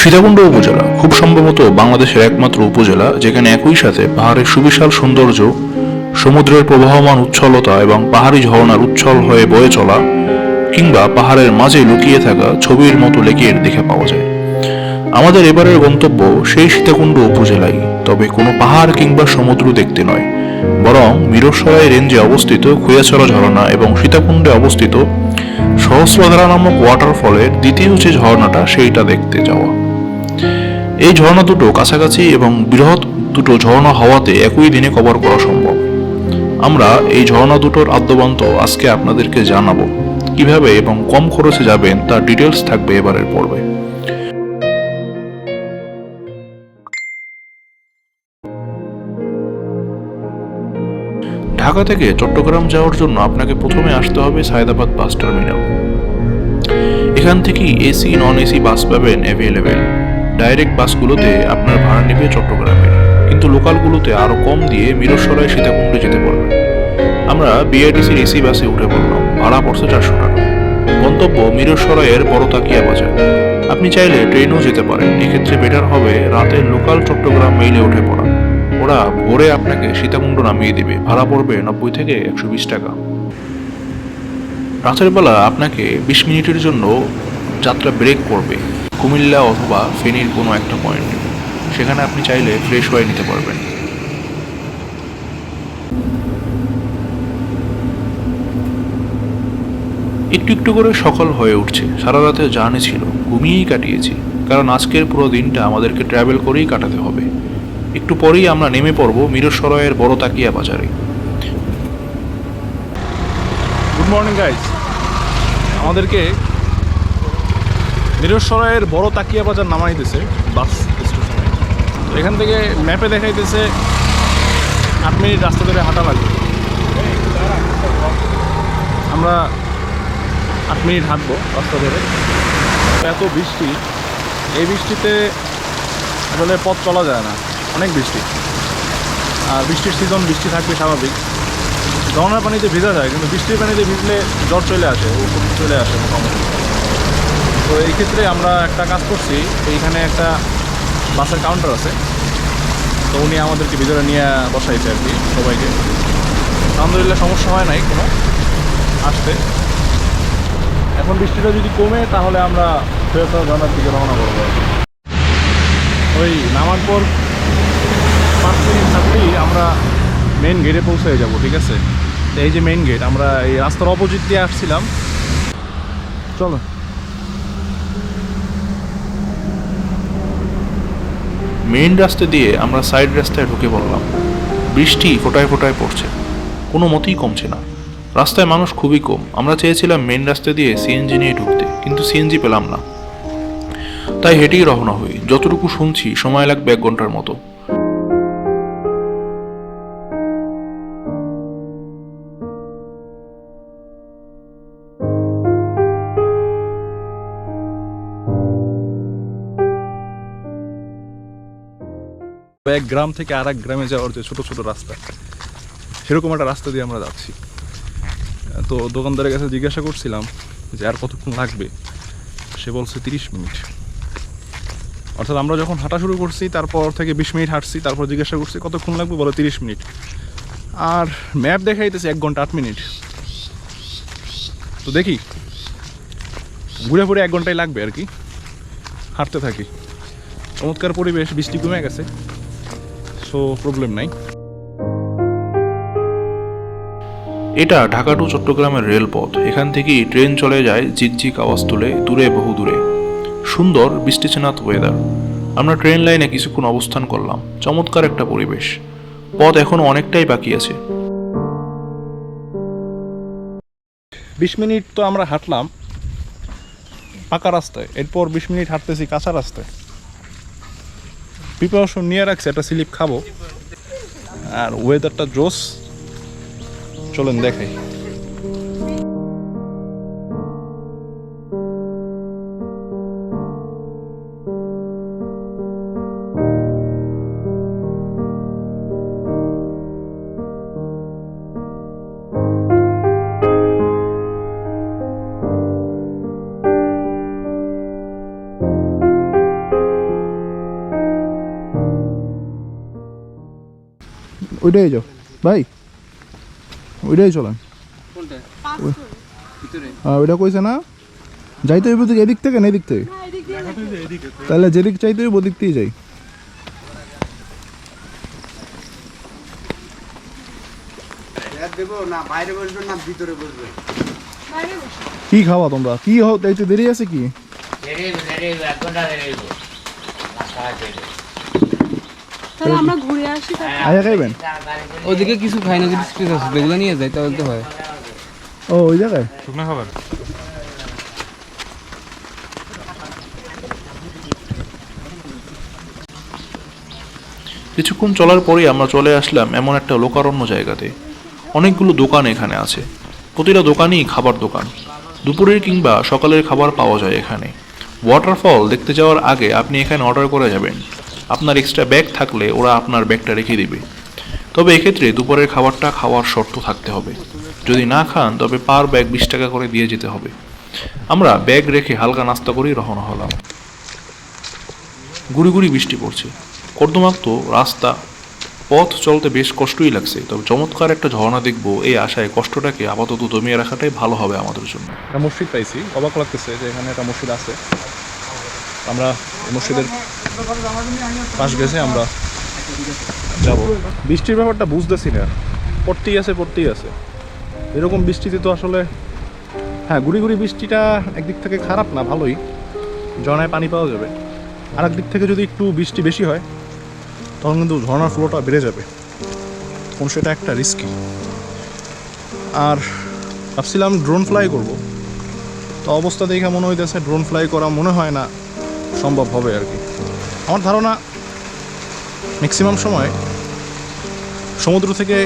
সীতাকুণ্ড উপজেলা খুব সম্ভবত বাংলাদেশের একমাত্র উপজেলা যেখানে একই সাথে পাহাড়ের সুবিশাল সৌন্দর্য, সমুদ্রের প্রবাহমান উচ্ছলতা এবং পাহাড়ি ঝর্ণার উচ্ছল হয়ে বয়ে চলা কিংবা পাহাড়ের মাঝে লুকিয়ে থাকা ছবির মতো লেকের দেখে পাওয়া যায়। আমাদের এবারের গন্তব্য সেই সীতাকুণ্ড উপজেলায়, তবে কোনো পাহাড় কিংবা সমুদ্র দেখতে নয়, বরং মিরসরাই রেঞ্জে অবস্থিত খুয়াছড়া ঝর্ণা এবং সীতাকুণ্ডে অবস্থিত সহস্রধারা নামক ওয়াটারফলের দ্বিতীয় যে ঝর্ণাটা সেইটা দেখতে যাওয়া। এই ঝর্ণা দুটো কাছাকাছি এবং বৃহৎ দুটো ঝর্ণা হওয়াতে একই দিনে কভার করা সম্ভব। আমরা এই ঝর্ণা দুটোর আদ্যবান্ত আজকে আপনাদেরকে জানাবো। কিভাবে এবং কম খরচে যাবেন তার ডিটেলস থাকবে এবারের পর্বে। ঢাকা থেকে চট্টগ্রাম যাওয়ার জন্য আপনাকে প্রথমে আসতে হবে সায়দাবাদ বাস টার্মিনাল। এখান থেকেই এসি নন এসি বাস পাবেন অ্যাভেলেবেল। ডাইরেক্ট বাসগুলোতে আপনার ভাড়া নেবে চট্টগ্রামের, কিন্তু লোকালগুলোতে আরও কম দিয়ে মিরসরাই সীতাকুণ্ডে যেতে পারবেন। আমরা বিআরটিসির এসি বাসে উঠে পড়লাম, ভাড়া পড়ছে 400 টাকা। গন্তব্য মিরসরাইয়ের বড় তাকিয়া বাজার। আপনি চাইলে ট্রেনেও যেতে পারেন, এক্ষেত্রে বেটার হবে রাতের লোকাল চট্টগ্রাম মেইলে উঠে পড়া। ওরা ভোরে আপনাকে সীতাকুণ্ড নামিয়ে দিবে, ভাড়া পড়বে 90 থেকে 120 টাকা। রাতের বেলা আপনাকে 20 মিনিটের জন্য যাত্রা ব্রেক করবে কুমিল্লা অথবা ফেনীর কোনো একটা পয়েন্টে। সেখানে আপনি চাইলে ফ্রেশ হয়ে নিতে পারবেন। একটু একটু করে সকাল হয়ে উঠছে। সারা রাতে জার্নি ছিল, ঘুমিয়েই কাটিয়েছি, কারণ আজকের পুরো দিনটা আমাদেরকে ট্রাভেল করেই কাটাতে হবে। একটু পরেই আমরা নেমে পড়ব মিরসরাইয়ের বড় তাকিয়া বাজারে। Good morning guys. আমাদেরকে মিরসরাইয়ের বড় তাকিয়া বাজার নামাইতেছে বাস স্টেশনে। তো এখান থেকে ম্যাপে দেখাইতেছে 8 মিনিট রাস্তা ধরে হাঁটা লাগবে। আমরা 8 মিনিট হাঁটবো রাস্তা ধরে। এত বৃষ্টি, এই বৃষ্টিতে আসলে পথ চলা যায় না, অনেক বৃষ্টি। আর বৃষ্টির সিজন, বৃষ্টি থাকবে স্বাভাবিক। ঝর্ণার পানিতে ভেজা যায়, কিন্তু বৃষ্টির পানিতে ভিজলে জ্বর চলে আসে, চলে আসে মোটামুটি। তো এই ক্ষেত্রে আমরা একটা কাজ করছি, এইখানে একটা বাসের কাউন্টার আছে, তো উনি আমাদেরকে ভিতরে নিয়ে বসাইছে আর কি সবাইকে। আলহামদুলিল্লাহ সমস্যা হয় নাই কোনো আসতে। এখন বৃষ্টিটা যদি কমে তাহলে আমরা ফেরত ঝর্ণার দিকে রওনা করবো। ওই নামার পর 5 মিনিট থাকলেই আমরা মেইন গেটে পৌঁছে যাব, ঠিক আছে? এই যে মেইন গেট, আমরা এই রাস্তার অপোজিট দিয়ে আসছিলাম। চলো। মেইন রাস্তা দিয়ে আমরা সাইড রাস্তায় ঢুকে পড়লাম। বৃষ্টি ফোটায় ফোটায় পড়ছে, কোনো মতেই কমছে না। রাস্তায় মানুষ খুবই কম। আমরা চেয়েছিলাম মেইন রাস্তা দিয়ে সিএনজি নিয়ে ঢুকতে, কিন্তু সিএনজি পেলাম না, তাই হেঁটেই রওনা হই। যতটুকু শুনছি সময় লাগবে 1 ঘন্টার মতো। এক গ্রাম থেকে আর এক গ্রামে যাওয়ার যে ছোটো ছোটো রাস্তা, সেরকম একটা রাস্তা দিয়ে আমরা যাচ্ছি। তো দোকানদারের কাছে জিজ্ঞাসা করছিলাম যে আর কতক্ষণ লাগবে। সে বলছে 30 মিনিট। অর্থাৎ আমরা যখন হাঁটা শুরু করছি তারপর থেকে 20 মিনিট হাঁটছি, তারপর জিজ্ঞাসা করছি কতক্ষণ লাগবে, বলে 30 মিনিট। আর ম্যাপ দেখাইতেছে 1 ঘন্টা 8 মিনিট। তো দেখি, ঘুরে ঘুরে 1 ঘন্টাই লাগবে আর কি। হাঁটতে থাকি। চমৎকার পরিবেশ, বৃষ্টি কমে গেছে, সো প্রবলেম নাই। এটা ঢাকা টু চট্টগ্রামের রেলপথ। এখান থেকেই ট্রেন চলে যায় ঝিকঝিক আওয়াজ তুলে দূরে, বহু দূরে। সুন্দর বৃষ্টিছেনাত ওয়েদার। আমরা ট্রেন লাইনে কিছুক্ষণ অবস্থান করলাম। চমৎকার একটা পরিবেশ। পথ এখনো অনেকটাই বাকি আছে। 20 মিনিট তো আমরা হাঁটলাম পাকা রাস্তায়, এরপর 20 মিনিট হাঁটতেছি কাঁচা রাস্তায়। প্রিপারেশন নিয়ে রাখছি, একটা স্লিপ খাবো। আর ওয়েদারটা জোস, চলেন দেখাই। ওইটাই যাও ভাই, ওইটাই চলেন। ওইটা কইছে না যাইতে হইব তুই এদিক থেকে না এদিক থেকে? তাহলে যেদিক চাইতে হইব ওদিক থেকেই যাই। কি খাওয়া তোমরা? কি হও তাইতে দেরি আছে কি? তাহলে আমরা ঘুরে আসি। আয়া খাইবেন? ওদিকে কিছু খাই না, কিছু কিছু আছে এগুলো নিয়ে যাই তাহলে তো হয়। ও ওই জায়গায় শুকনো খাবার। কিছুক্ষণ চলার পরেই আমরা চলে আসলাম এমন একটা লোকারণ্য জায়গাতে। অনেকগুলো দোকান এখানে আছে, প্রতিটা দোকানই খাবার দোকান। দুপুরের কিংবা সকালের খাবার পাওয়া যায় এখানে। ওয়াটারফল দেখতে যাওয়ার আগে আপনি এখানে অর্ডার করে যাবেন। আপনার এক্সট্রা ব্যাগ থাকলে ওরা আপনার ব্যাগটা রেখে দিবে। তবে এক্ষেত্রে দুপুরের খাবারটা খাওয়ার শর্ত থাকতে হবে। যদি না খান তবে পার ব্যাগ 20 টাকা করে দিয়ে যেতে হবে। আমরা ব্যাগ রেখে হালকা নাস্তা করেই রওনা হলাম। গুড়ি গুড়ি বৃষ্টি পড়ছে, কর্দমাক্ত রাস্তা, পথ চলতে বেশ কষ্টই লাগছে। তবে চমৎকার একটা ঝর্ণা দেখবো এই আশায় কষ্টটাকে আপাতত দমিয়ে রাখাটাই ভালো হবে আমাদের জন্য। একটা মসজিদ পাইছি, অবাক লাগতেছে যে এখানে একটা মসজিদ আছে। আমরা এই মসজিদের পাশ গেছে আমরা যাব। বৃষ্টির ব্যাপারটা বুঝতেছি না, পড়তেই আছে। এরকম বৃষ্টিতে তো আসলে হ্যাঁ গুড়ি গুড়ি বৃষ্টিটা একদিক থেকে খারাপ না, ভালোই, ঝর্ণায় পানি পাওয়া যাবে। আর একদিক থেকে যদি একটু বৃষ্টি বেশি হয় তখন কিন্তু ঝর্ণার ফ্লোটা বেড়ে যাবে, তখন সেটা একটা রিস্কি। আর ভাবছিলাম ড্রোন ফ্লাই করব, তো অবস্থা দেখে মনে হইতেছে ড্রোন ফ্লাই করা মনে হয় না সম্ভব হবে আর কি। আমার ধারণা ম্যাক্সিমাম সময় সমুদ্র থেকে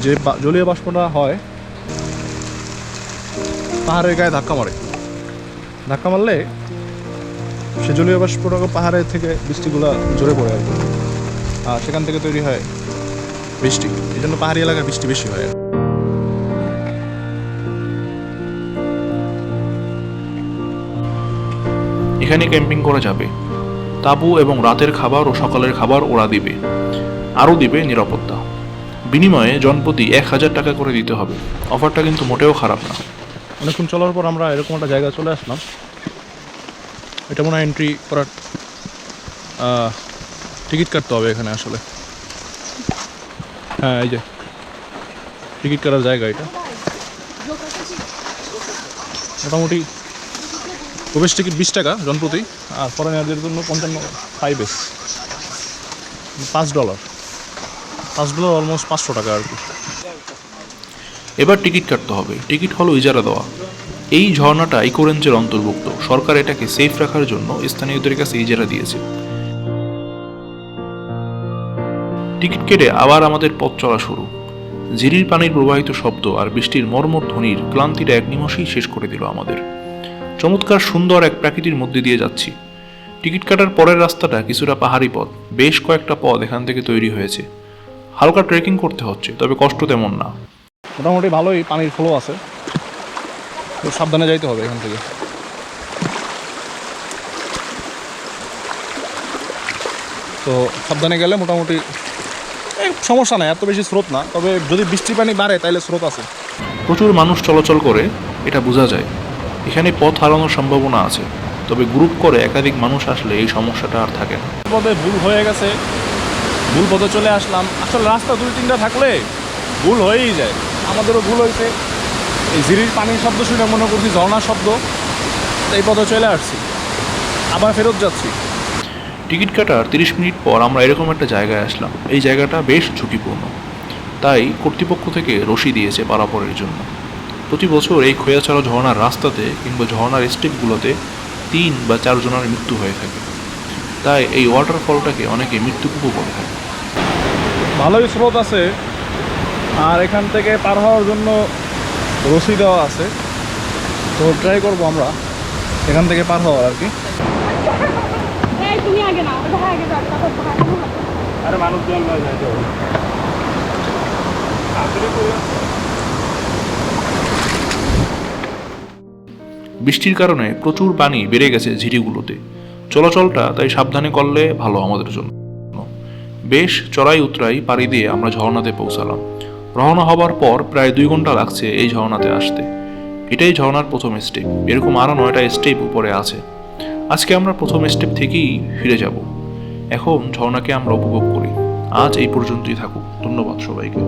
যে জলীয় বাষ্পটা হয় পাহাড়ের গায়ে ধাক্কা মারলে সে জলীয় বাষ্পটা পাহাড়ের থেকে বৃষ্টিগুলা ঝরে পড়ে আর কি, আর সেখান থেকে তৈরি হয় বৃষ্টি। এই জন্য পাহাড়ি এলাকায় বৃষ্টি বেশি হয়। এখানে ক্যাম্পিং করা যাবে। তাঁবু এবং রাতের খাবার ও সকালের খাবার ওরা দিবে, আরও দিবে নিরাপত্তা। বিনিময়ে জনপ্রতি 1000 টাকা করে দিতে হবে। অফারটা কিন্তু মোটেও খারাপ না। অনেকক্ষণ চলার পর আমরা এরকম একটা জায়গায় চলে আসলাম। এটা মনে হয় এন্ট্রি করার টিকিট কাটতে হবে এখানে আসলে। হ্যাঁ এই যে টিকিট কাটার জায়গা, এটা মোটামুটি প্রবেশ টিকিট 20 টাকা জনপ্রতি, আর ফরেনারদের জন্য 55 $5 অলমোস্ট 500 টাকা আর কি। এবার টিকিট কাটতে হবে। টিকিট হলো ইজারা দেওয়া। এই ঝর্ণাটা ইকো রেঞ্জের অন্তর্ভুক্ত। সরকার এটাকে সেফ রাখার জন্য স্থানীয়দের কাছে ইজারা দিয়েছে। টিকিট কেটে আবার আমাদের পথ চলা শুরু। ঝিরির পানির প্রবাহিত শব্দ আর বৃষ্টির মর্মর ধ্বনির ক্লান্তিটা এক নিমেষেই শেষ করে দিল আমাদের। চমৎকার সুন্দর এক প্রাকৃতির মধ্যে দিয়ে যাচ্ছি। টিকিট কাটার পরের রাস্তাটা কিছুটা পাহাড়ি পথ। বেশ কয়েকটা পথ এখান থেকে তৈরি হয়েছে। হালকা ট্রেকিং করতে হচ্ছে, তবে কষ্ট তেমন না। মোটামুটি ভালোই পানির ফ্লো আছে, তো সাবধানে যাইতে হবে এখান থেকে। তো সাবধানে গেলে মোটামুটি সমস্যা নাই, এত বেশি স্রোত না। তবে যদি বৃষ্টির পানি বাড়ে তাহলে স্রোত আছে। প্রচুর মানুষ চলাচল করে, এটা বোঝা যায়। এখানে পথ হারানোর সম্ভাবনা আছে, তবে গ্রুপ করে একাধিক মানুষ আসলে এই সমস্যাটা আর থাকে না। পথে ভুল হয়ে গেছে, ভুল পথে চলে আসলাম। আসলে রাস্তা 2-3টা থাকলে ভুল হয়েই যায়, আমাদেরও ভুল হয়েছে। এই ঝিরির পানির শব্দ শুনে মনে করছি ঝর্ণার শব্দ, এই পথে চলে আসছি, আবার ফেরত যাচ্ছি। টিকিট কাটার 30 মিনিট পর আমরা এরকম একটা জায়গায় আসলাম। এই জায়গাটা বেশ ঝুঁকিপূর্ণ, তাই কর্তৃপক্ষ থেকে রশি দিয়েছে পারাপারের জন্য। প্রতি বছর এই খোয়াছড়া ঝর্ণার রাস্তাতে কিংবা ঝর্ণার স্টেপগুলোতে 3 বা 4 জনের মৃত্যু হয়ে থাকে। তাই এই ওয়াটারফলটাকে অনেকে মৃত্যুকূপও বলে থাকে। ভালোই স্রোত আছে, আর এখান থেকে পার হওয়ার জন্য রশি দেওয়া আছে। তো ট্রাই করবো আমরা এখান থেকে পার হওয়ার আর কি। তুমি আগে না, ওটা আগে যাও, তারপর আরে মানুষ জল নয় যায় তো। বৃষ্টির কারণে প্রচুর পানি বেড়ে গেছে ঝিরিগুলোতে। চলাচলটা তাই সাবধানে করলে ভালো আমাদের জন্য। বেশ চড়াই উতরাই পাড়ি দিয়ে আমরা ঝর্ণাতে পৌঁছালাম। রওনা হবার পর প্রায় 2 ঘন্টা লাগছে এই ঝর্ণাতে আসতে। এটাই ঝর্ণার প্রথম স্টেপ, এরকম আরও 9টা স্টেপ উপরে আছে। আজকে আমরা প্রথম স্টেপ থেকেই ফিরে যাব। এখন ঝর্ণাকে আমরা উপভোগ করি। আজ এই পর্যন্তই থাকুক। ধন্যবাদ সবাইকে।